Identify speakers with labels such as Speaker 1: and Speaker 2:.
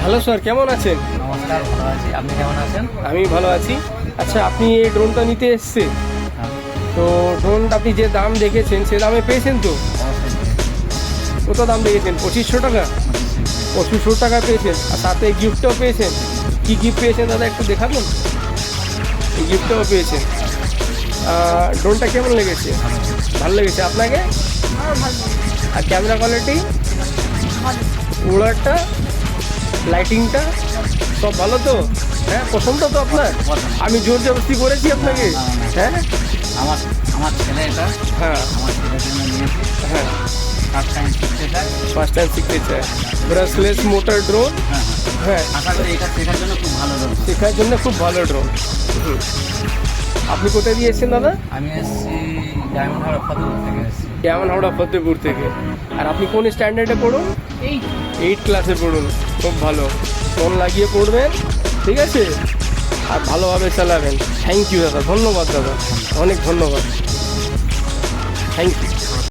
Speaker 1: Hello sir, কেমন আছেন?
Speaker 2: নমস্কার, ভালো আছি। আপনি কেমন আছেন?
Speaker 1: আমি ভালো আছি। আচ্ছা, আপনি এই ড্রোনটা নিতে এসেছেন,
Speaker 2: হ্যাঁ,
Speaker 1: তো ড্রোনটা আপনি যে দাম দেখেছেন সে দামে পেয়েছেন তো?
Speaker 2: অবশ্যই।
Speaker 1: কত দাম দেখেছেন? 2500 টাকা? 2500 টাকা পেয়েছেন, আর সাথে গিফটটাও পেয়েছেন। কি গিফট পেয়েছেন দাদা, একটু দেখাবেন? এই গিফটটাও পেয়েছেন। ড্রোনটা কেমন লেগেছে? ভালো লেগেছে আপনাকে? আর ক্যামেরা কোয়ালিটি, উড়ারটা, লাইটিংটা সব ভালো তো? হ্যাঁ, পছন্দ তো আপনার? আমি জোর জবরদস্তি করেছি আপনাকে? হ্যাঁ
Speaker 2: আমার আমার ছেলে এটা
Speaker 1: হ্যাঁ
Speaker 2: আমার ছেলের জন্য নিয়েছি।
Speaker 1: হ্যাঁ,
Speaker 2: ফার্স্ট টাইম শিখতে চাই।
Speaker 1: ফার্স্ট টাইম শিখতে চায়। Brushless motor drone.
Speaker 2: হ্যাঁ হ্যাঁ,
Speaker 1: হ্যাঁ,
Speaker 2: আশা করি এটা শেখার জন্য খুব ভালো রোল।
Speaker 1: শেখার জন্য খুব ভালো ড্রোন। আপনি কোথায় দিয়ে এসেছেন দাদা?
Speaker 2: আমি এসেছি ডায়মন্ড হারবার ফতেপুর থেকে এসেছি।
Speaker 1: কেমন হাওড়া ফতেপুর থেকে। আর আপনি কোন স্ট্যান্ডার্ডে পড়ুন? 8 ক্লাসে পড়ুন। খুব ভালো, ফোন লাগিয়ে পড়বেন, ঠিক আছে? আর ভালোভাবে চালাবেন। থ্যাংক ইউ দাদা, ধন্যবাদ দাদা, অনেক ধন্যবাদ। Thank you.